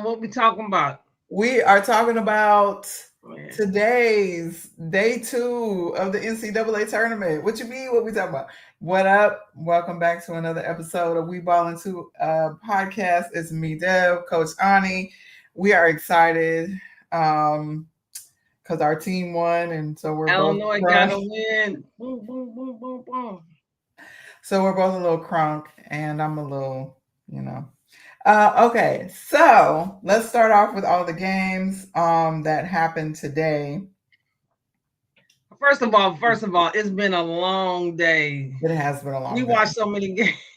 What we talking about? We are talking about Man. today's day 2 of the NCAA tournament. What you mean? What we talking about? What up? Welcome back to another episode of We Ball Into podcast. It's me, Dev, Coach Ani. We are excited because our team won, and so we're both Illinois crunk. gotta win. Boom, boom, boom, boom, boom. So we're both a little crunk, and I'm a little, you know. Okay, so let's start off with all the games that happened today. First of all, it's been a long day. It has been a We long day. watched so many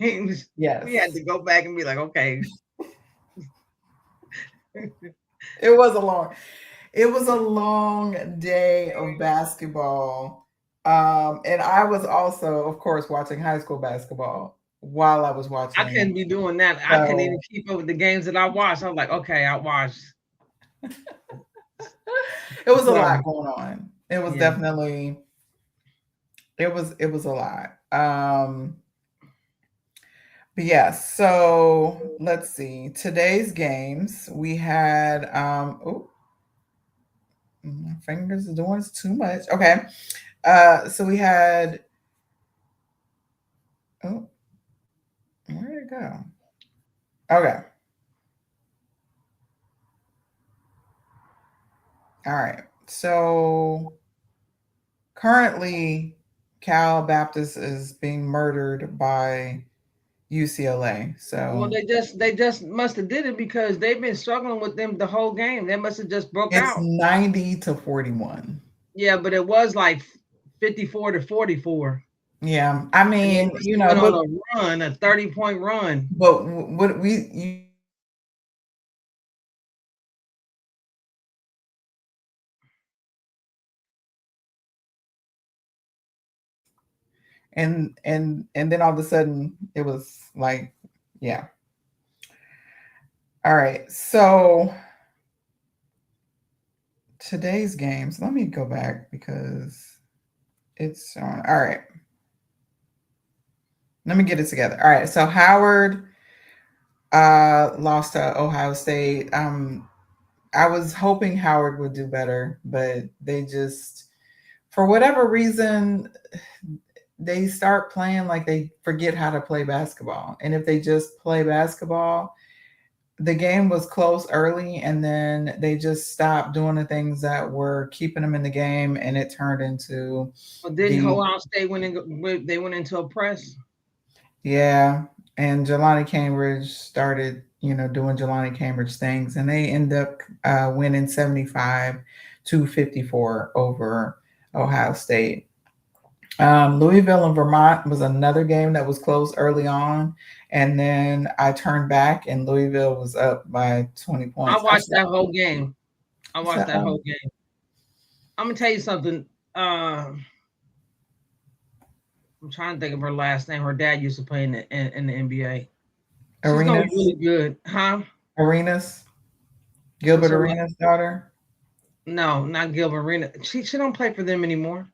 games. We had Yes, to go back and be like, okay. it was a long. It was a long day of basketball, and I was also, of course, watching high school basketball while I was I watching. couldn't be doing that. I couldn't even So keep up with the games that I watched. I was like, okay, I watched. it was a So lot going on. It was yeah. definitely it was a lot. But yeah, so let's see. Today's games we had oh, my fingers are doing too much. Okay. So we had oh, where did it go? Okay. All right. So currently Cal Baptist is being murdered by UCLA. Well, So they just must have did it because they've been struggling with them the whole game. They must have just broke it's out. 90 to 41. Yeah, but it was like 54 to 44. Yeah. I And they mean, must have went on but a run, a 30-point run. what we and then all of a sudden it was like, yeah. All right. So today's games, let me go back because it's on. All right. Let me get it together. All right. So Howard lost to Ohio State. I was hoping Howard would do better, but they just, for whatever reason, they start playing like they forget how to play basketball. And if they just play basketball, the game was close early, and then they just stopped doing the things that were keeping them in the game, and it turned into But didn't the Ohio State they went into a press? yeah. And Jelani Cambridge started, doing Jelani Cambridge things, and they end up winning 75-54 over Ohio State. Louisville and Vermont was another game that was close early on, and then I turned back, and Louisville was up by 20 I points. I watched said, that whole game. I I said, watched that whole game. I'm gonna tell you something. I'm trying to think of her last name. Her dad used to play in the NBA. She's gonna be Arenas, really good, huh? Arenas, What's Gilbert her? Arenas' daughter. No, not Gilbert Arena. She don't play for them anymore.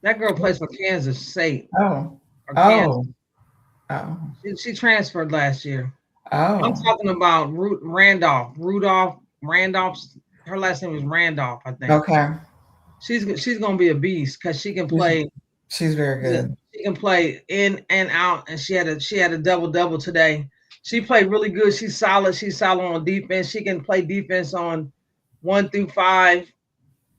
That girl plays for Kansas State Oh, or Kansas. oh, oh, She transferred last year. I'm oh. talking about Rudolph Randolph's. Her last name is Randolph, I think. Okay, She's gonna be a beast because she can she's, play. she's very good. She can play in and out, and she had a double today. She played really good. She's solid. She's solid on defense. She can play defense on 1 through 5.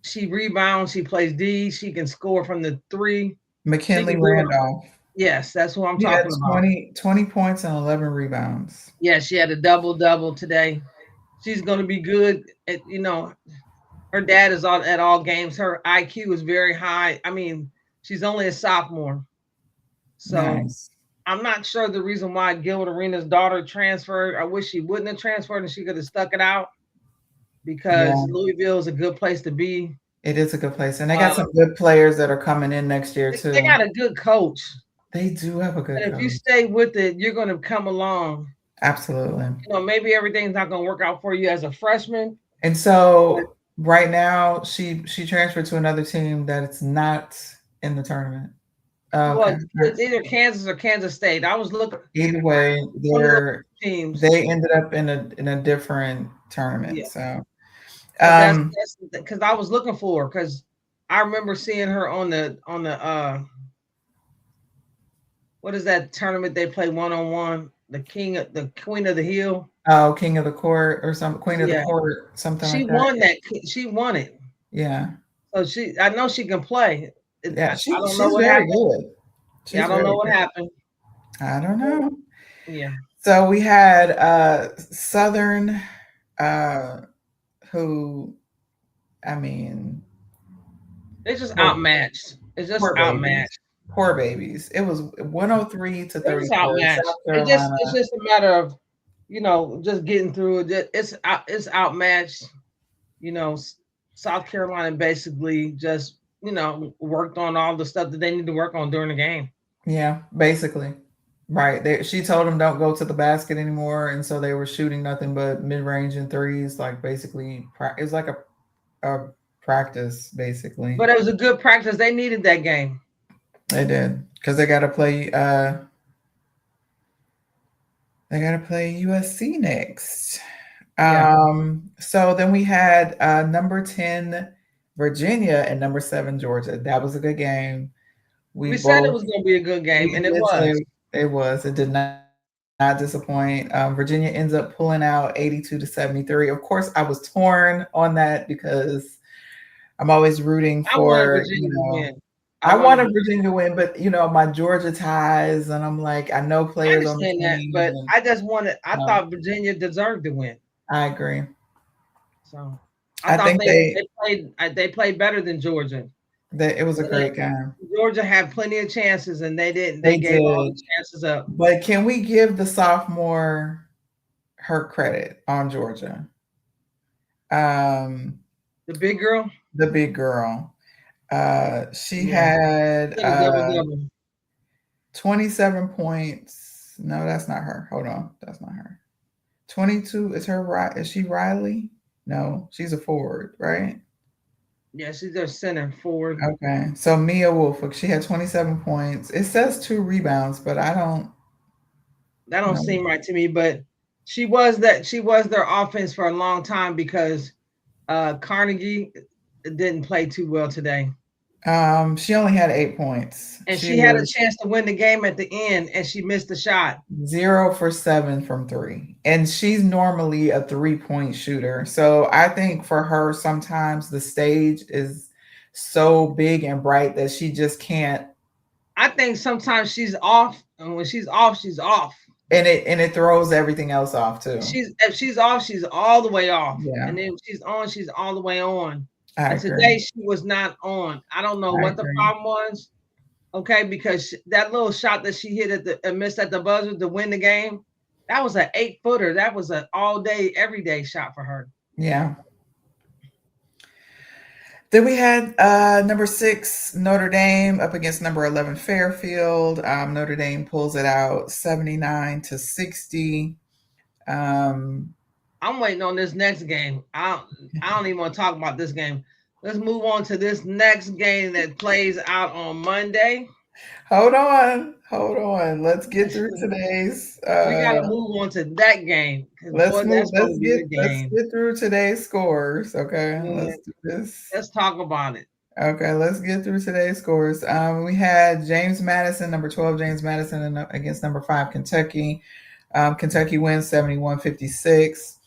She rebounds. She plays D. She can score from the three. She McKinley can do it. Randolph. Yes, that's what I'm He had talking about. 20 points and 11 rebounds. Yeah, she had a double today. She's going to be good. Her dad is at all games. Her IQ is very high. I mean, she's only a sophomore. So Nice. I'm not sure the reason why Gilbert Arenas' daughter transferred. I wish she wouldn't have transferred and she could have stuck it out because Yeah, Louisville is a good place to be. it is a good place. And they got some Um, good players that are coming in next year, they too. got a good coach. They do have a good And if you coach. stay with it, you're going to come along. Absolutely. Maybe everything's not going to work out for you as a freshman. And But so right now she transferred to another team that it's not in the tournament. well, Okay. it's either Kansas or Kansas State. I was looking. Either way, One of those teams. they ended up in a different tournament. Yeah, So but um that's because I was looking for her because I remember seeing her on the what is that tournament they play one on one? The Queen of the Hill. oh, King of the Court or some Queen of the Yeah, Court, something she like that. won that. She won it. Yeah. So I know she can play. Yeah, I don't know she's what very happened. good. Yeah, She's I don't know very what good. happened. I don't know. Yeah, So we had Southern uh who, I mean, they just poor, outmatched. It's just poor babies. outmatched. Poor babies. It was 103 to They're just 34. outmatched. South Carolina. It's just a matter of just getting through it. It's outmatched. You know, South Carolina basically just worked on all the stuff that they need to work on during the game. Yeah, basically. Right. She told them don't go to the basket anymore, and so they were shooting nothing but mid-range and threes, like basically it was like a practice basically. But it was a good practice. They needed that game. They did because they got to play USC next. Yeah, So then we had number 10 Virginia and number 7 Georgia. That was a good game. We we said it both was going to be a good we game, and it did say was. it was. It did not disappoint. Virginia ends up pulling out 82-73. Of course, I was torn on that because I'm always rooting I wanted for, Virginia to win. I I wanted. wanted Virginia to win, but my Georgia ties, and I'm like, I know I players on the understand that, team, but and I just wanted. I um, thought Virginia deserved to win. I agree. So I I thought think they played better than Georgia. that it was a They, great game. Georgia had plenty of chances, and they didn't. They They gave all the did, chances up. but can we give the sophomore her credit on Georgia? Um, The big girl the big girl. She Yeah, had she had a double double. 27 points. No, that's not her. Hold on, that's not her. 22 is her. Right? Is she Riley? No, she's a forward, right? Yeah, she's their center forward. Okay, so Mia Woolfolk, she had 27 points. It says 2 rebounds, but I don't That don't know. seem right to me, but she was their offense for a long time because Carnegie didn't play too well today. She only had 8 points. And She she had a was chance to win the game at the end and she missed the shot. 0 for 7 from three. And she's normally a 3-point shooter. So I think for her, sometimes the stage is so big and bright that she just can't. I think sometimes she's off, and when she's off, she's off. And it throws everything else off too. She's if she's off, she's all the way off, Yeah, and then she's on, she's all the way on. I And agree. today she was not on. I don't know I what the agree. problem was. Okay, because that little shot that she hit at the missed at the buzzer to win the game, that was an 8 footer. That was an all day, everyday shot for her. Yeah. Then we had number 6 Notre Dame up against number 11 Fairfield. Notre Dame pulls it out 79-60. Um, I'm waiting on this next game. I don't even want to talk about this game. Let's move on to this next game that plays out on Monday. hold on, hold on. Let's get through today's. We got to move on to that game because Let's boy, move. that's going to be a Let's game. get through today's scores. Okay, Man, let's do this. let's talk about it. Okay, let's get through today's scores. We had James Madison, number 12, James Madison, against number 5, Kentucky. Kentucky wins 71-56.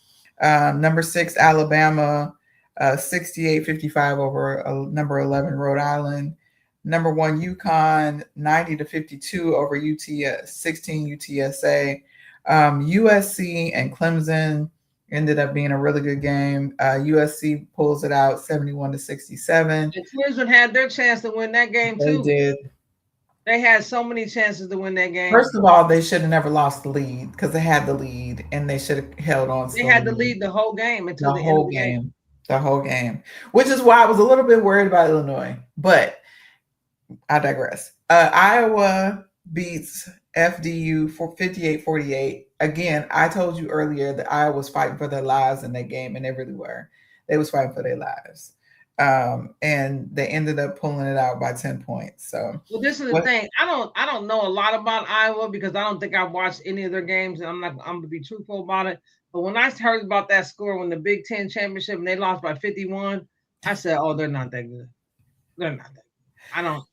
Number 6, Alabama, 68-55 over number 11, Rhode Island. Number 1, UConn, 90-52 over 16 UTSA. USC and Clemson ended up being a really good game. USC pulls it out 71-67. And Clemson had their chance to win that game They too. did. They had so many chances to win that game. First of all, they should have never lost the lead because they had the lead and they should have held on to They the had to lead lead the whole game the until the end of whole the game. game. The whole game. Which is why I was a little bit worried about Illinois. But I digress. Iowa beats FDU for 58-48. Again, I told you earlier that Iowa was fighting for their lives in that game, and they really were. They was fighting for their lives. And they ended up pulling it out by 10 points. So, Well, this is the what thing. I don't know a lot about Iowa because I don't think I've watched any of their games, and I'm gonna be truthful about it. But when I heard about that score when the Big Ten championship and they lost by 51, I said, "Oh, they're not that good. They're not that good." I don't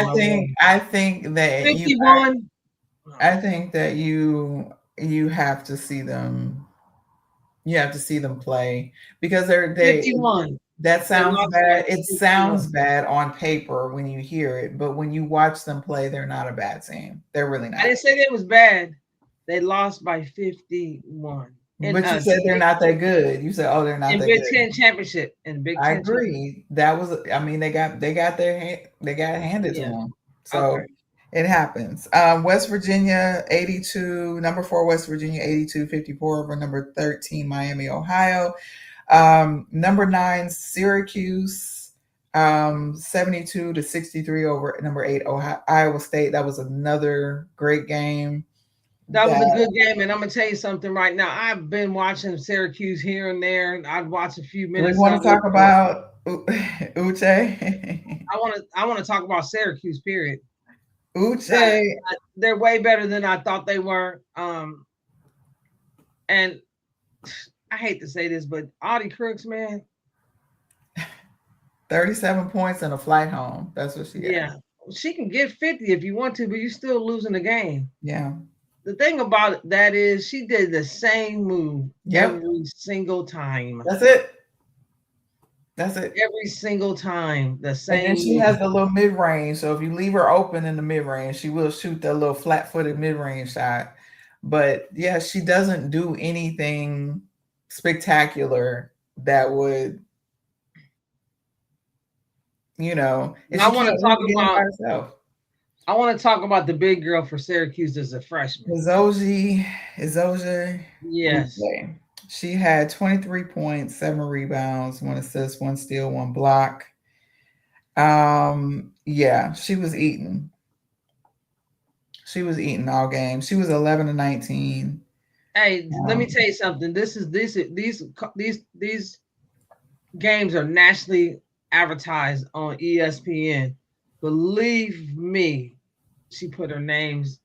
know them. I think that 51. No. I think that you have to see them. You have to see them play because they 51. that They sounds lost by bad. It sounds 51. bad on paper when you hear it, but when you watch them play, they're not a bad team. They're really I not. didn't say they was bad. They lost by 51 in But you said they're Big not that good. You said, "Oh, they're not in that Big good." Ten championship in Big I Ten championship. agree. That was, I mean, they got it handed to Yeah. them. So Okay. it happens. West Virginia 82, number 4 West Virginia 82-54 over number 13 Miami, Ohio. Number 9 Syracuse 72-63 over number 8 Ohio, Iowa State. That was another great game. That was a That good game, and I'm gonna tell you something right now. I've been watching Syracuse here and there, and I've watched a few do we minutes want of to it. talk But about Uche? I want to talk about Syracuse. Period. Uche. They're way better than I thought they were. And I hate to say this, but Audie Crooks, man, 37 points and a flight home. That's what she got. yeah, she can get 50 if you want to, but you're still losing the game. Yeah. The thing about that is she did the same move Yep. every single time. That's it. That's it. Every single time, the And then same she has move. the little mid range. So if you leave her open in the mid range, she will shoot that little flat footed mid range shot. But yeah, she doesn't do anything spectacular that would, and And I she want can't to win talk the game by about herself. I want to talk about the big girl for Syracuse as a freshman. Izoja Yes. Uche. She had 23 points, 7 rebounds, 1 assist, 1 steal, 1 block. Yeah, she was eating. She was eating all game. She was 11-19. Hey, let me Um, tell you something. These games are nationally advertised on ESPN. Believe me, she put her names.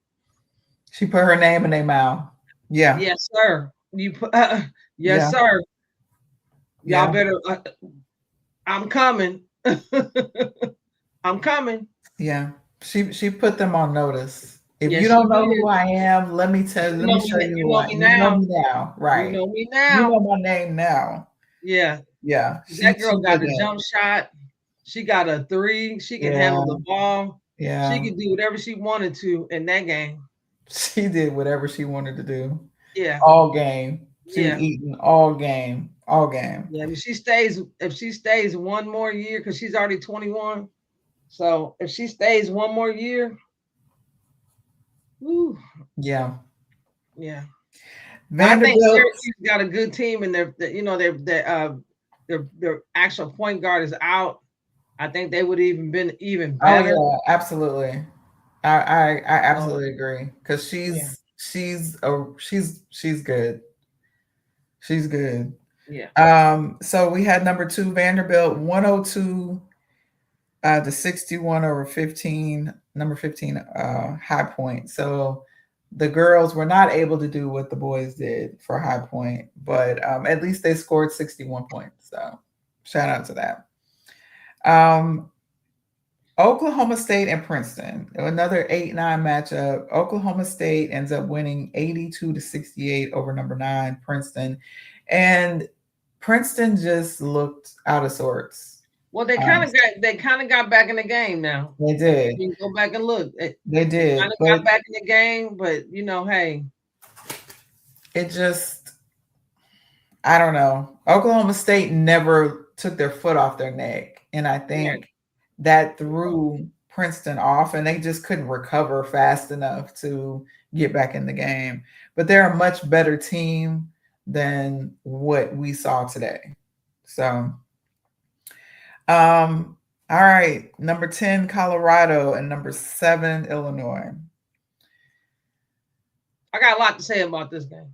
she put her name in their mouth. Yeah, Yes, sir. You put. Yes, yeah, sir. Y'all yeah, better. I'm coming. I'm coming. yeah. She put them on notice. If you Yes, she don't know who did. I am, let me tell you. You Let know me me. show you You who know I. me You know now. me now, You right? know me You now. know my name now. Yeah. Yeah, That she girl did got a that. jump shot. She got a three. She can Yeah, handle the ball. She yeah. can do whatever she wanted to in that game. She did whatever she wanted to do Yeah. all game. She was Yeah. eating all game, all game. Yeah. If she stays one more year, because she's already 21. So if she stays one more year, whew, Yeah. yeah. I think Vanderbilt. Syracuse got a good team, and their actual point guard is out. I think they would even been even Oh better. yeah, absolutely. I So absolutely agree because yeah, she's good. She's good. yeah. So we had number 2 Vanderbilt 102 to 61 over 15, number 15 High Point. So the girls were not able to do what the boys did for High Point, but at least they scored 61 points. So shout out to that. Um, Oklahoma State and Princeton, another 8-9 matchup. Oklahoma State ends up winning 82-68 over number 9 Princeton, and Princeton just looked out of sorts. Well, they Um, kind of got back in the game now. they If did, you can go back and look, they they kind did, of but got back in the game. But hey, it just, I don't know. Oklahoma State never took their foot off their neck, and I yeah, think that threw Princeton off, and they just couldn't recover fast enough to get back in the game. But they're a much better team than what we saw today. So, all right, number 10 Colorado and number 7 Illinois. I got a lot to say about this game.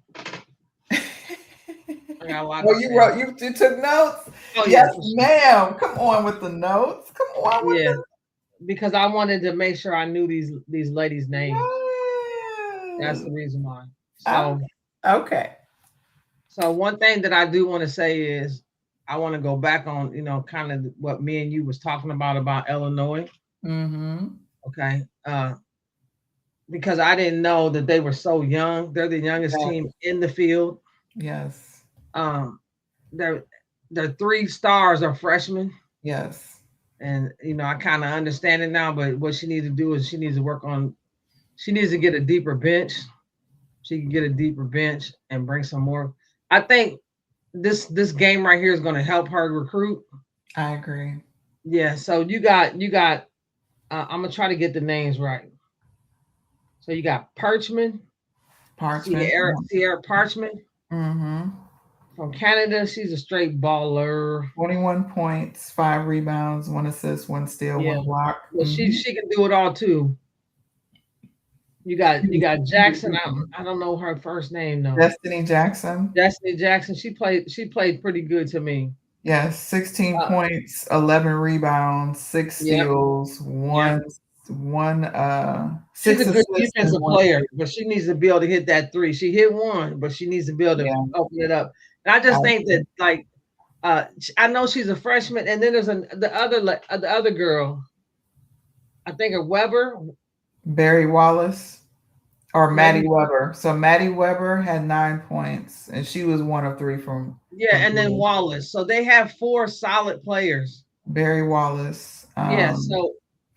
I got a lot Oh, to you say. wrote, you took notes? Oh Yes, yeah, for sure. ma'am. Come on with the notes. Come on with Yeah, the because I wanted to make sure I knew these ladies' names. That's yes. the reason why. Um, So okay. so one thing that I do want to say is I want to go back on, kind of what me and you was talking about Illinois. Mm-hmm. Okay. Because I didn't know that they were so young. They're the youngest Yes. team in the field. Yes. Um, their their three stars are freshmen, Yes. and I kind of understand it now. But what she needs to do is she needs to work on. She needs to get a deeper bench. She can get a deeper bench and bring some more. I think this game right here is going to help her recruit. I agree. Yeah. So you got. I'm gonna try to get the names right. So you got Perchman, Parchment. Sierra Parchman Mm-hmm. from Canada. She's a straight baller. 21 points, 5 rebounds, 1 assist, 1 steal, Yeah, 1 block. but she Mm-hmm. she can do it all too. You got Jackson. I don't know her first name though. Destiny Jackson. Destiny Jackson. She played pretty good to me. Yes, 16 Uh, points, 11 rebounds, six yep, steals, yep. one She's a six good assists and defensive one player, steal. but she needs to be able to hit that three. She hit one, but she needs to be able to Yeah. open it up. And I I just think agree. that I know she's a freshman, and then there's the other girl. I think of Weber. Barry Wallace or Maddie Maybe Weber. So Maddie Weber had 9 points, and she was 1 of 3 yeah, from and then three. Wallace. So they have four solid players. Barry Wallace, Yeah. So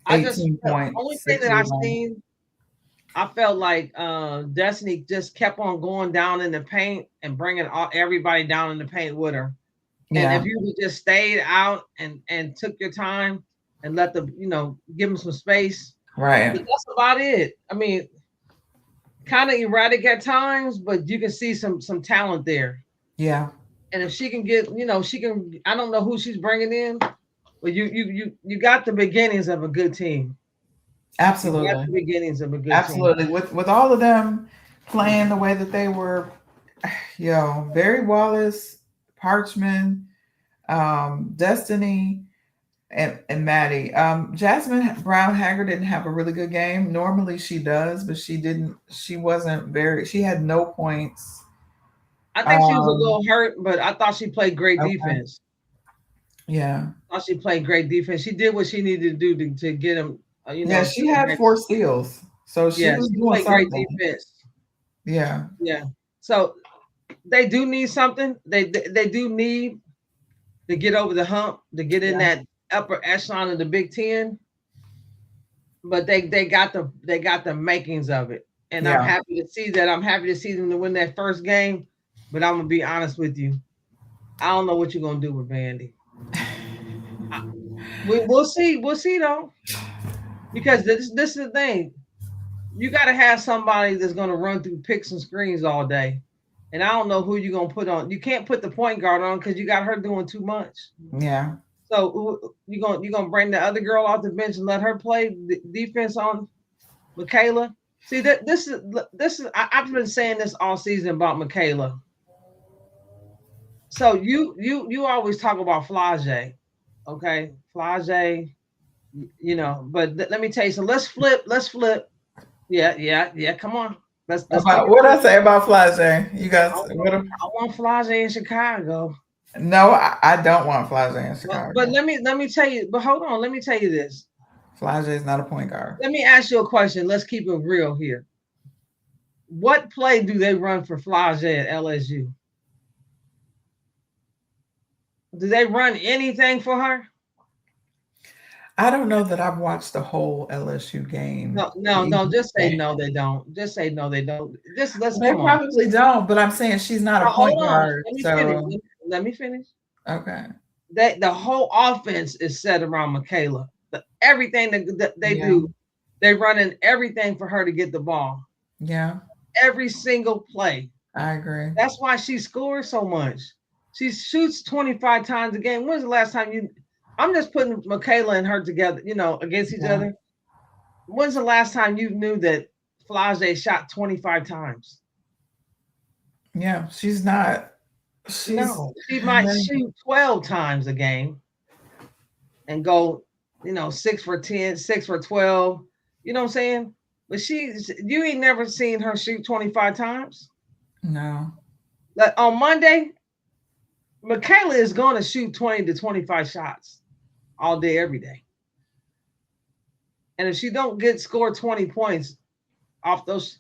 I just 18 the points, only thing six that I rebounds. seen, I felt like Destiny just kept on going down in the paint and bringing everybody down in the paint with her. And if Yeah, you would just stayed out and took your time and let the give them some space, but right. that's about it. I mean, kind of erratic at times, but you can see some talent there. Yeah, And if she can get, she can. I don't know who she's bringing in, but you got the beginnings of a good team. You got absolutely. the beginnings of a good team. Absolutely. With all of them playing the way that they were, Barry Wallace, Parchman, Destiny, and Maddie. Jasmine Brown Hager didn't have a really good game. Normally she does, but she didn't. She wasn't very. She had no points. I think she was a Um, little hurt, but I thought she played great okay. defense. Yeah. I thought she played great defense. She did what she needed to do to get him. Yeah. To She had bring. 4 steals, so she Yeah, was she doing played great something. defense. Yeah. Yeah. So they do need something. They do need to get over the hump to get in Yeah. that upper echelon of the Big Ten. But they got the makings of it, and I'm Yeah. happy to see that. I'm happy to see them to win that first game. But I'm gonna be honest with you. I don't know what you're gonna do with Vandy. We'll see. We'll see though, because this is the thing. You got to have somebody that's gonna run through picks and screens all day. And I don't know who you're gonna put on. You can't put the point guard on because you got her doing too much. Yeah. So you gonna bring the other girl off the bench and let her play defense on Michaela? See that this is I've been saying this all season about Michaela. So you always talk about Flage, okay? Flage, But let me tell you. So let's flip. Let's flip. Yeah, yeah, yeah. Come on. Let's keep About it what I flipping. say about Flage? You I guys, want I want Flage in Chicago. no, I don't want Flage in But Chicago. let me tell you. But hold on. Let me tell you this. Flage is not a point guard. Let me ask you a question. Let's keep it real here. What play do they run for Flage at LSU? Do they run anything for her? I don't know that I've watched the whole LSU game No, to no, no. even Just say say. no. They don't. Just say no. They don't. Just let's They come on. probably don't, but I'm saying she's not a Now, point hold on. guard. Let me finish. So Let me finish. okay, The whole offense is set around Michaela. Everything that they yeah, do, they running everything for her to get the ball. yeah, Every single play. I agree. That's why she scores so much. She shoots 25 times a game. When's the last time you? I'm just putting Michaela and her together, against each Yeah, other. When's the last time you knew that Flage shot 25 times? yeah, she's not. She's No, she might shoot 12 times a game and go, 6 for 10, 6 for 12. You know what I'm saying? But you ain't never seen her shoot 25 times. no. Like on Monday, Michaela is going to shoot 20 to 25 shots all day, every day. And if she don't get score 20 points off those,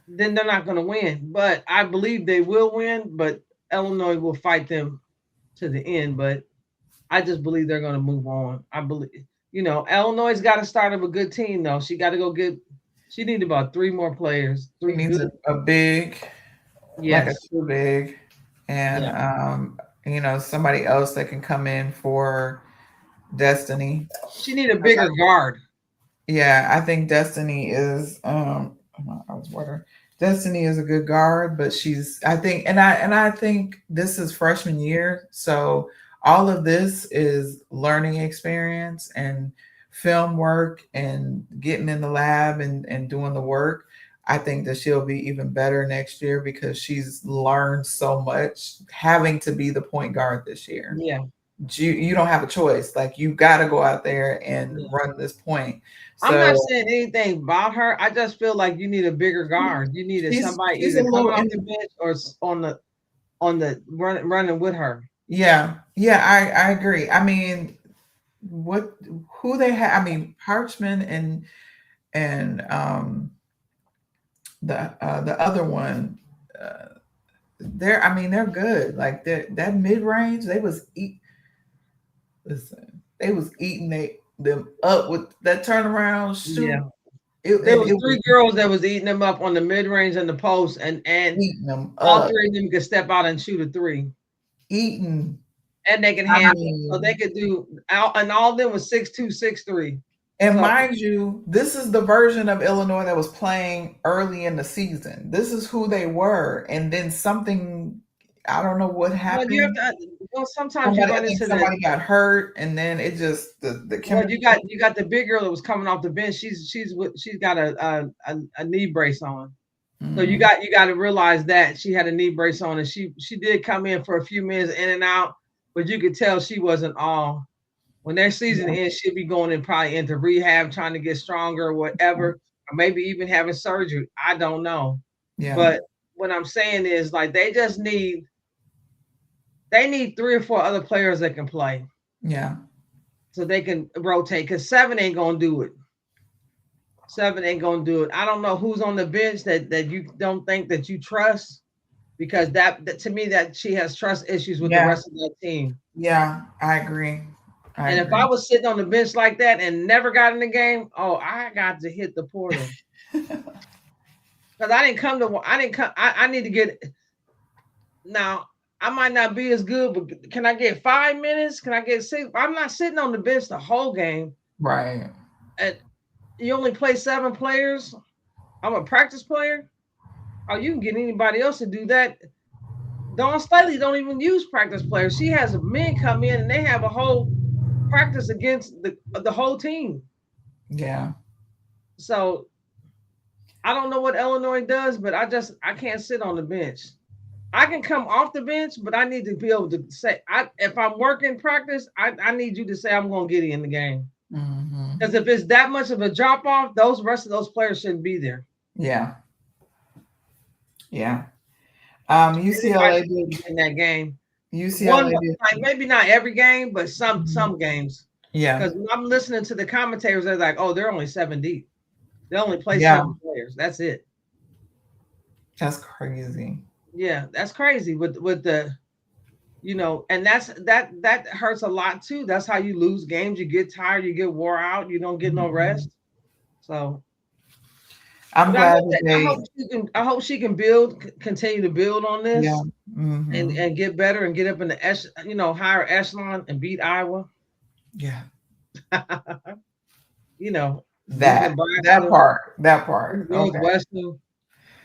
then they're not going to win. But I believe they will win, but Illinois will fight them to the end. But I just believe they're going to move on. I believe, Illinois got to start of a good team, though. She got to go get, she needs about three more players, She three needs good. a big, like a Yes. true big, and Yeah. somebody else that can come in for Destiny. She need a bigger guard. Yeah, I think Destiny is I was wondering. Destiny is a good guard, but she's I think and I think this is freshman year, so all of this is learning experience and film work and getting in the lab and doing the work. I think that she'll be even better next year because she's learned so much having to be the point guard this year. Yeah. You don't have a choice. Like you got to go out there and Yeah. run this point. I'm not So saying anything about her. I just feel like you need a bigger guard. You needed somebody she's a either little coming off the bench or on the running with her. yeah, yeah, I agree. I mean, what who they have? I mean, Parchman and the other one. They're I mean they're good. Like that mid range, listen, they was eating them up with that turnaround shoot. Yeah. There It was was three girls that was eating them up on the mid range and the post, and eating them all up, three of them could step out and shoot a three, eating. and they can I handle it. So they mean, could do out, and all of them was 6'2", 6'3". and So mind you, this is the version of Illinois that was playing early in the season. This is who they were. And then something, I don't know what well, you have happened. to. Well, sometimes you I run think into the. somebody got hurt, and then it just the Well, chemistry. you got the big girl that was coming off the bench. She's got a knee brace on. So you Mhm. got you got to realize that she had a knee brace on, and she did come in for a few minutes in and out, but you could tell she wasn't all. When their season Yeah, ends, she'll be going in probably into rehab, trying to get stronger or whatever, or maybe even having surgery. I don't know. yeah, But what I'm saying is like they need three or four other players that can play yeah, so they can rotate because seven ain't gonna do it. Seven ain't gonna do it. I don't know who's on the bench that you don't think that you trust because that to me that she has trust issues with the yeah, rest of that team. yeah. I agree. I And if I agree. was sitting on the bench like that and never got in the game, oh, I got to hit the portal because I didn't come to. I didn't come. I need to get now. I might not be as good, but can I get 5 minutes? Can I get six? I'm not sitting on the bench the whole game. Right. And you only play seven players. I'm a practice player. Oh, you can get anybody else to do that. Dawn Staley don't even use practice players. She has men come in and they have a whole practice against the whole team. Yeah. So I don't know what Illinois does, but I can't sit on the bench. I can come off the bench, but I need to be able to say if I'm working practice, I need you to say I'm gonna get in the game. Hmm. Because if it's that much of a drop off, those rest of those players shouldn't be there. Yeah. Yeah. Anybody UCLA should did. be in that game. One UCLA did. like maybe not every game, but some Mhm. some games. Yeah. Because when I'm listening to the commentators, they're like, "Oh, they're only seven deep. They only play Yeah. seven players. That's it." That's crazy. Yeah, that's crazy. With the and that hurts a lot too. That's how you lose games. You get tired. You get wore out. You don't get no Mhm. rest. So, I'm but glad that I they. hope she can. I hope she can continue to build on Yeah. this Hmm. and get better and get up in the higher echelon and beat Iowa. Yeah. Beat That Nebraska, part. That part. beat Okay. Northwestern.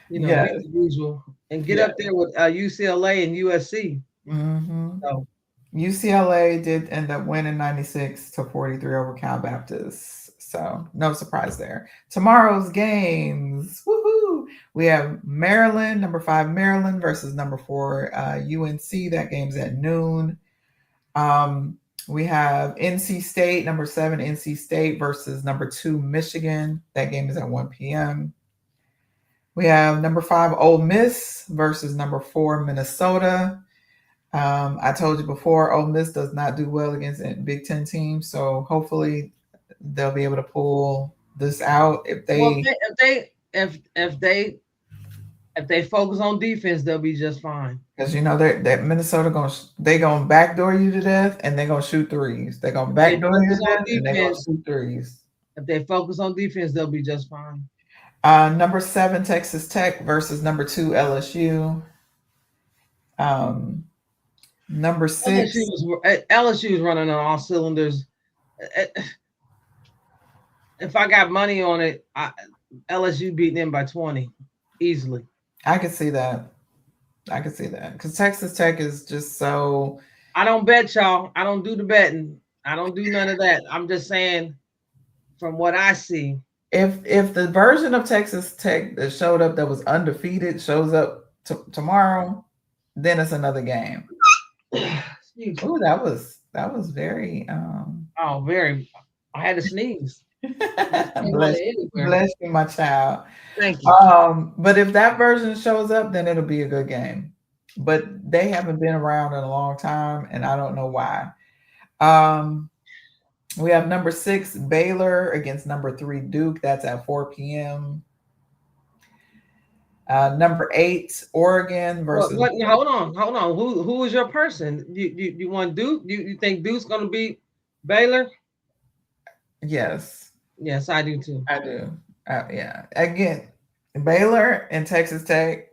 Beat Yes. the usual and get Yes. up there with UCLA and USC. Hmm. So UCLA did end up winning 96-43 over Cal Baptist. So no surprise there. Tomorrow's games. Woohoo! We have Maryland, number 5 Maryland versus number 4 UNC. That game's at noon. Um, we have NC State, number 7 NC State versus number 2 Michigan. That game is at 1 p.m. We have number 5 Ole Miss versus number 4 Minnesota. I told you before, Ole Miss does not do well against Big Ten teams, so hopefully they'll be able to pull this out if Well, they, if they focus on defense, they'll be just fine. because you know that Minnesota gonna backdoor you to death, and they're gonna shoot threes. They're gonna If they backdoor you focus to on death, and they're gonna defense, shoot threes. they'll be just fine. Number 7 Texas Tech versus number 2 LSU. Um, number 6. LSU is running on all cylinders. Eh, If I got money on it, LSU beating them by 20 easily. I could see that. I could see that because Texas Tech is just so. I don't bet y'all. I don't do the betting. I don't do none of that. I'm just saying from what I see. If the version of Texas Tech that showed up that was undefeated shows up tomorrow, then it's another game. Oh, that was very. Oh, very. I had to sneeze. Bless you, my child. Thank you. But if that version shows up, then it'll be a good game. But they haven't been around in a long time, and I don't know why. We have number 6 Baylor against number 3 Duke. That's at 4 p.m. Number 8 Oregon versus. Hold on. Who is your person? You want Duke? You think Duke's going to beat Baylor? Yes. Yes, I do too. I do. Yeah. Again, Baylor and Texas Tech,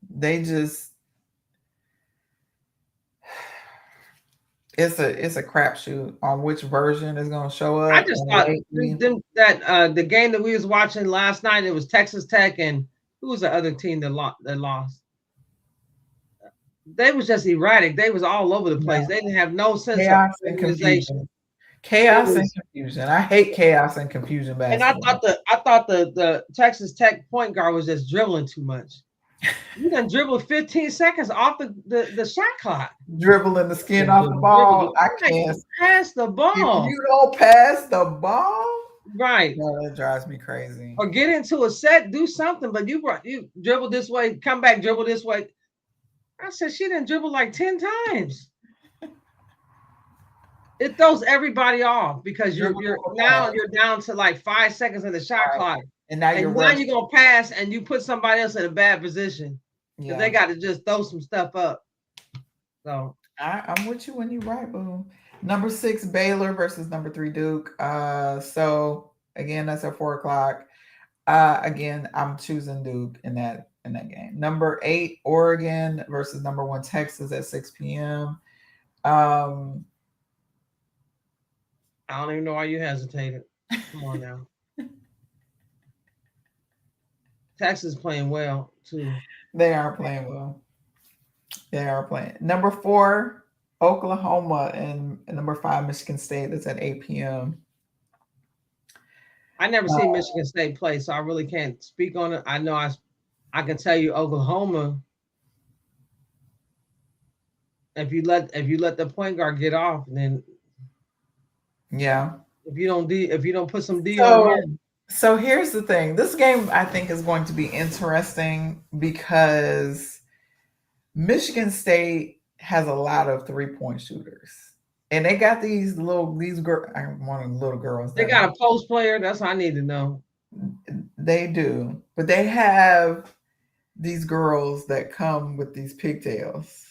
they just. It's a crapshoot on which version is going to show up. I just thought that the game that we was watching last night, it was Texas Tech and who was the other team that lost? They was just erratic. They was all over the place. Yeah. They didn't have no sense chaos of organization. Chaos and confusion. I hate chaos and confusion basketball. And I thought the Texas Tech point guard was just dribbling too much. You done dribbled 15 seconds off the shot clock. Dribbling the skin off the ball. I can't pass the ball. If you don't pass the ball, right? No, that drives me crazy. Or get into a set, do something. But you dribble this way, come back, dribble this way. I said she didn't dribble like 10 times. It throws everybody off because you're down to like 5 seconds in the shot clock. And now you're gonna pass and you put somebody else in a bad position. Yeah. They got to just throw some stuff up. So I'm with you when you're right, boo. Number 6 Baylor versus number 3 Duke. So again, that's at 4:00. Again, I'm choosing Duke in that game. Number 8 Oregon versus number 1 Texas at 6 p.m. I don't even know why you hesitated. Come on now. Texas playing well too. They are playing well. They are playing. Number 4 Oklahoma and number 5 Michigan State. That's at 8 p.m. I never seen Michigan State play, so I really can't speak on it. I know I can tell you Oklahoma. If you let the point guard get off, then yeah. If you don't put some D on him. So here's the thing. This game I think is going to be interesting because Michigan State has a lot of 3-point shooters. And they got these girls. I'm one of the little girls. They got a post player. That's what I need to know. They do. But they have these girls that come with these pigtails.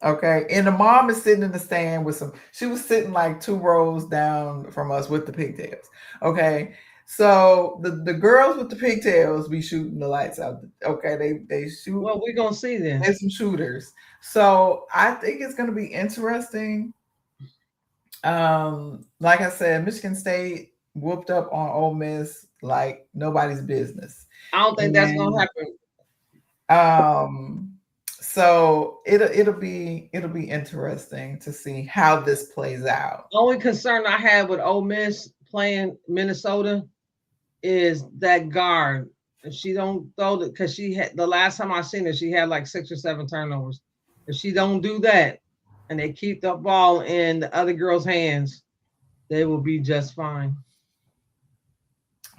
Okay. And the mom is sitting in the stand she was sitting like 2 rows down from us with the pigtails. Okay. So the girls with the pigtails be shooting the lights out. Okay. They shoot. Well, we're going to see then. There's some shooters. So I think it's going to be interesting. Like I said, Michigan State whooped up on Ole Miss like nobody's business. I don't think that's going to happen. So it'll be interesting to see how this plays out. The only concern I had with Ole Miss playing Minnesota is that guard. If she don't throw it, because she had the last time I seen her, she had like 6 or 7 turnovers. If she don't do that, and they keep the ball in the other girl's hands, they will be just fine.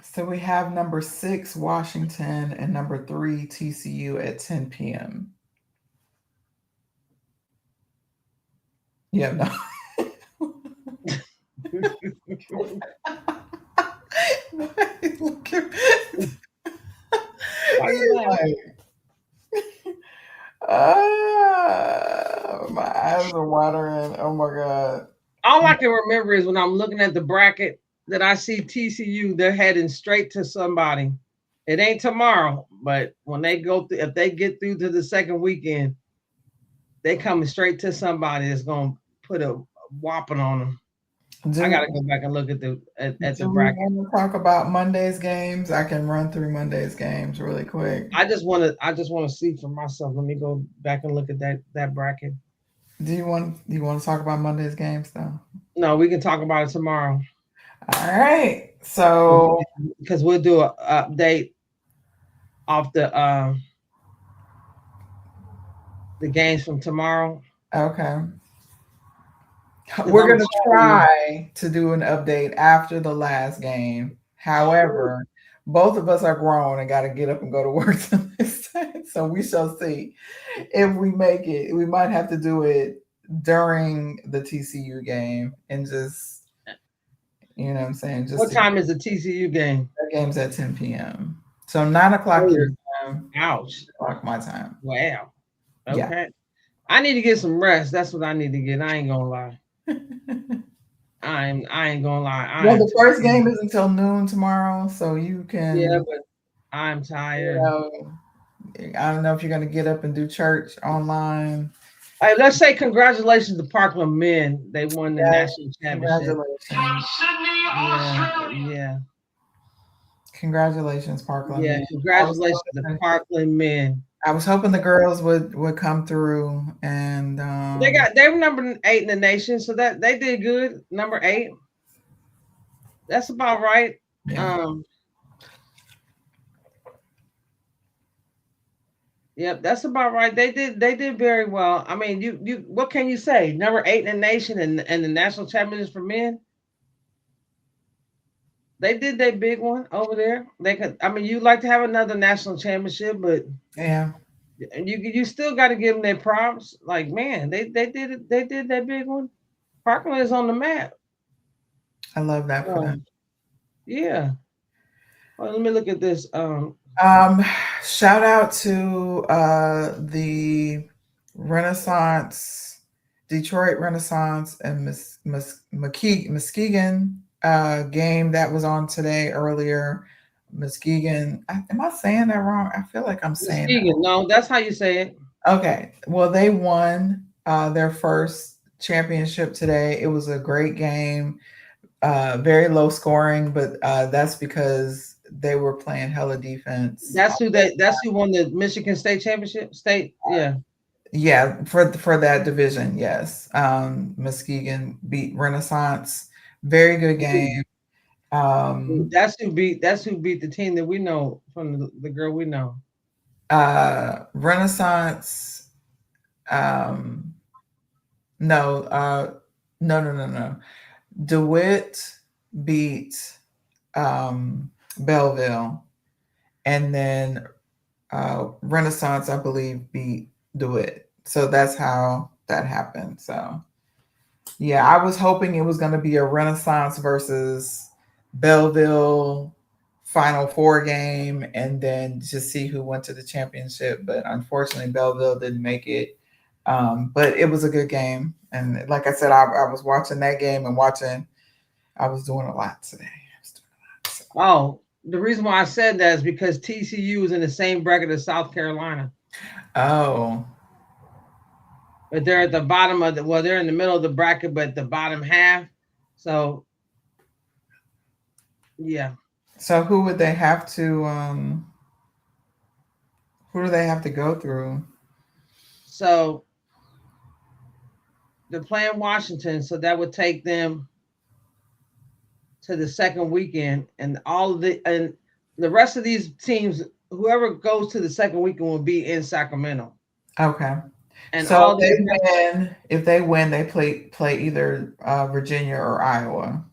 So we have number 6 Washington and number 3 TCU at 10 p.m. Yeah, no. Look at- Why you laugh? like, my eyes are watering. Oh my god. All I can remember is when I'm looking at the bracket that I see TCU, they're heading straight to somebody. It ain't tomorrow, but when they go through, if they get through to the second weekend, they coming straight to somebody that's gonna put a whopping on them. I Do gotta go back and look at at the do we bracket. want to talk about Monday's games? I can run through Monday's games really quick. I just wanna see for myself. Let me go back and look at that bracket. Do you want to talk about Monday's games though? No, we can talk about it tomorrow All right. So because we'll do a update off the games from tomorrow. okay. Because We're I'm going to telling you, try to do an update after the last game. However, both of us are grown and got to get up and go to work the next day. So we shall see if we make it. We might have to do it during the TCU game and just, you know what I'm saying, just what to get time is the TCU game? the games at 10 p.m. So 9 o'clock your Oh, time, ouch! 8 o'clock my time. Wow. Yeah. Okay. I need to get some rest. That's what I need to get. I ain't gonna lie. I ain't gonna lie. I Well, am the first tired. game is until noon tomorrow, so you Yeah, can, but I'm you tired. know, I don't know if you're going to get up and do church online. Hey, let's say congratulations to Parkland men. They won the Yes, national championship. congratulations. Yeah, yeah, Congratulations, Parkland yeah. men. I was Congratulations to hoping, Parkland men. I was hoping the girls would come through and They were number 8 in the nation, so that they did good. Number 8. That's about right. yeah. Um, Yep, that's about right. They did very well. I mean, you what can you say? Number 8 in the nation and the national champions for men. They did their big one over there. They could. I mean, you like to have another national championship, but Yeah, you still got to give them their props. Like man, they did it. They did that big one. Parkland is on the map. I love that for them. Um, yeah. Well, let me look at this. Um, Shout out to the Renaissance, Detroit Renaissance and Muskegon game that was on today earlier. Muskegon, am I saying that wrong? I feel like I'm saying that Muskegon. No, that's how you say it. wrong. Okay, well, they won their first championship today. It was a great game, very low scoring, but that's because they were playing hella defense. That's who won the Michigan State championship. State. Yeah. Yeah, for that division, yes. Muskegon beat Renaissance. Very good game. Um, That's who beat the team that we know from the girl we know. Renaissance. Um, no, no. DeWitt beat Belleville, and then Renaissance, I believe, beat DeWitt. So that's how that happened. So yeah, I was hoping it was going to be a Renaissance versus Belleville Final Four game and then just see who went to the championship. But unfortunately, Belleville didn't make it. But it was a good game. And like I said, I was watching that game and I was doing a lot today. I was doing a lot. So. Oh, the reason why I said that is because TCU is in the same bracket as South Carolina, Oh, but they're at the bottom of the. Well, they're in the middle of the bracket, but the bottom half. So yeah. so who do they have to go through? So they're playing Washington, so that would take them to the second weekend, and the rest of these teams, whoever goes to the second weekend will be in Sacramento, Okay. and So all these next, if they win, they play either Virginia or Iowa.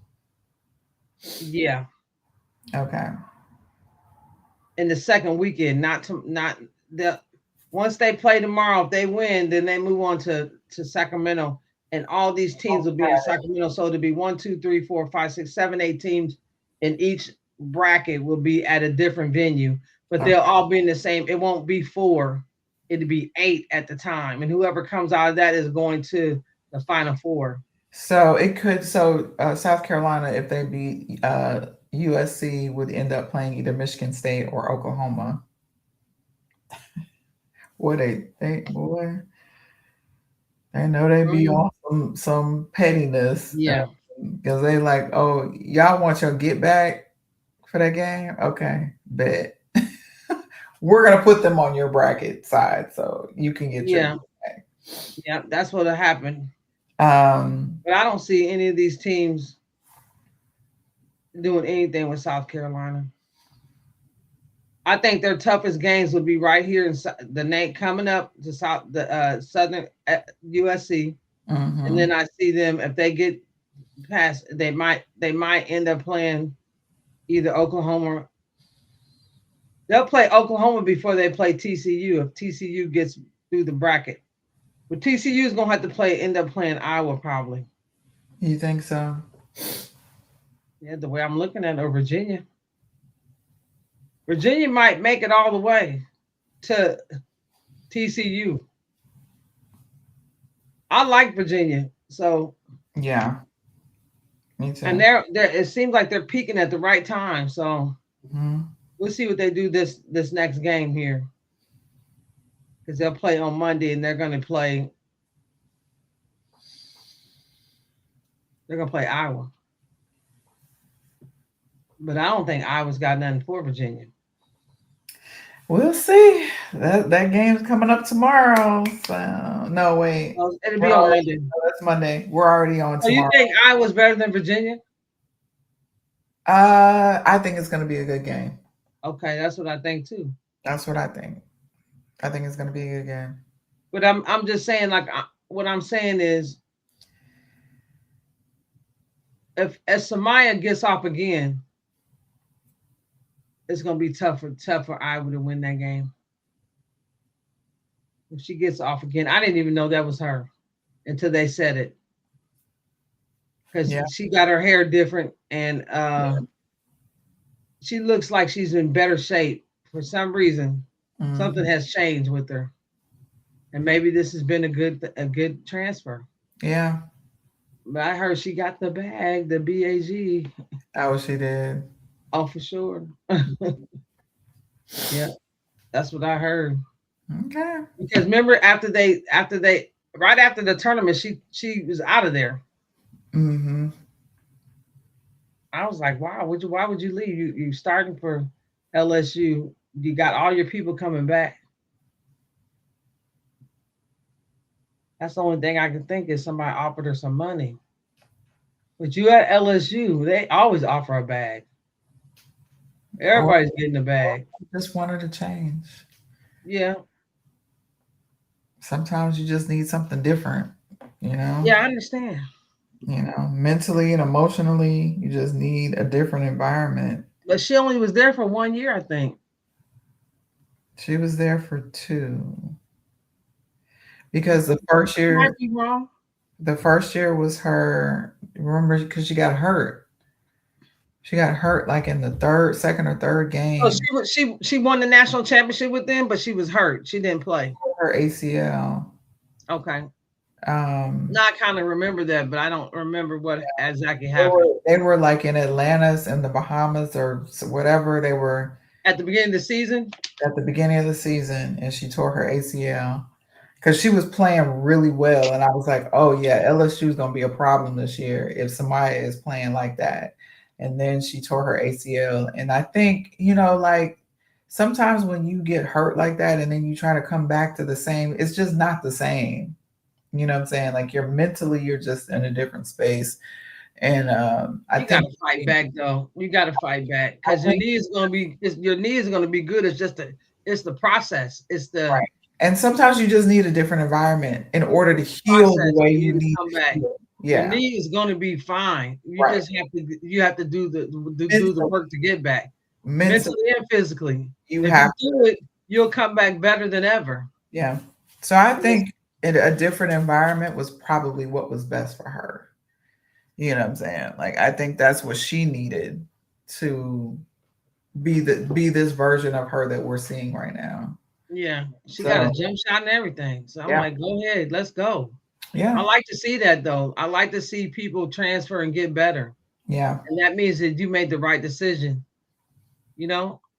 yeah, Okay. in the second weekend, not the once they play tomorrow, if they win, then they move on to Sacramento, and all these teams will be in Sacramento. So it'll be one, two, three, four, five, six, seven, 8 teams in each bracket will be at a different venue, but Okay. they'll all be in the same. It won't be four; it'll be 8 at the time, and whoever comes out of that is going to the final four. So it could South Carolina, if they beat USC, would end up playing either Michigan State or Oklahoma. Boy, boy, they know they be Mhm. on some pettiness Yeah, because they like, oh, y'all want your get back for that game? Okay, bet. We're gonna put them on your bracket side so you can get your yeah, get back. yeah. That's what'll happen. Um, But I don't see any of these teams doing anything with South Carolina. I think their toughest games would be right here in the name coming up to Southern USC, and mhm. then I see them if they get past, they might end up playing either Oklahoma. They'll play Oklahoma before they play TCU if TCU gets through the bracket. But TCU is gonna have to end up playing Iowa probably. You think so? Yeah, the way I'm looking at it, or Virginia. Virginia might make it all the way to TCU. I like Virginia, so Yeah, me and too. they're it seems like they're peaking at the right time. So Mhm. we'll see what they do this next game here because they'll play on Monday and they're gonna play Iowa, but I don't think Iowa's got nothing for Virginia. We'll see. That game's coming up tomorrow. So no, wait, So it'll we're be on already Monday. that's Monday. We're already on So you tomorrow. think Iowa's better than Virginia? I think it's gonna be a good game. Okay, that's what I think too. That's what I think. I think it's gonna be a good game. But I'm just saying like what I'm saying is if Samaya gets off again, it's gonna be tough for Iowa to win that game. If she gets off again, I didn't even know that was her until they said it because Yeah. she got her hair different and she looks like she's in better shape for some reason. Something Hmm. has changed with her, and maybe this has been a good transfer. Yeah. But I heard she got the bag, the bag. Oh, she did. Oh, for sure. Yeah, that's what I heard. Okay. Because remember after they right after the tournament, she was out of there. Hmm. I was like, wow, why would you leave? You starting for LSU. You got all your people coming back. That's the only thing I can think is somebody offered her some money. But you at LSU, they always offer a bag. Or Everybody's getting a bag. just wanted to change. Yeah, Sometimes you just need something different. You know. yeah, I understand. Mentally and emotionally, you just need a different environment. But she only was there for 1 year, I think. She was there for two because I might be wrong. the first year was her. Remember, because she got hurt. She got hurt like in the second or third So game. she won the national championship with them, but she was hurt. She didn't play. Her ACL. Okay. Um, Now I kind of remember that, but I don't remember what exactly they happened. were like in Atlantis in the Bahamas or whatever. They were At the beginning of the season? at the beginning of the season, and she tore her ACL because she was playing really well, and I was like, "Oh yeah, LSU is gonna be a problem this year if Samaya is playing like that." And then she tore her ACL, and I think like sometimes when you get hurt like that, and then you try to come back to the same, it's just not the same. You know what I'm saying? Like you're just in a different space, And I You got think to fight back though. You got to fight back I because your think knee is gonna be your knee is gonna be good. It's just the process. It's the right. And sometimes you just need a different environment in order to heal the process way for you you to need come to back. heal. Your Yeah, knee is gonna be fine. You right. just have to do the Mentally, work to get back, mentally, mentally and physically. you If you have do it, you'll come back better than ever. yeah. So I Yes. think a different environment was probably what was best for her. You know what I'm saying? Like I think that's what she needed to be this version of her that we're seeing right now. Yeah, she got a So jump shot and everything. So I'm yeah, like, go ahead, let's go. I yeah, like to see that though. I like to see people transfer and get better. yeah, And that means that you made the right decision,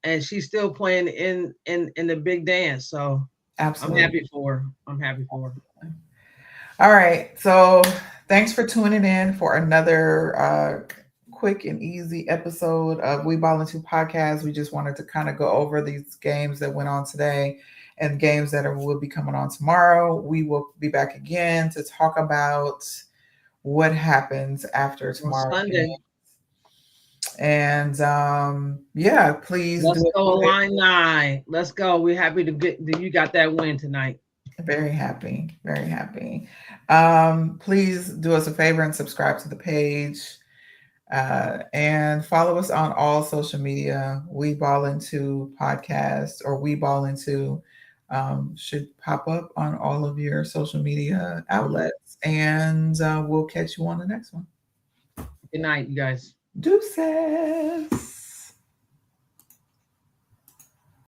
and she's still playing in the big dance. So I'm absolutely. happy for her. I'm happy for her. All right. So thanks for tuning in for another quick and easy episode of We Ball Into Podcast. We just wanted to kind of go over these games that went on today and games that will be coming on tomorrow. We will be back again to talk about what happens after On tomorrow's game. Sunday, And yeah, please do let's us go a favor. Illini. Let's go. We're happy to get that you got that win tonight. Very happy, very happy. Please do us a favor and subscribe to the page. And follow us on all social media. We Ball Into Podcast or We Ball Into should pop up on all of your social media outlets. And we'll catch you on the next one. Good night, you guys. Deuces.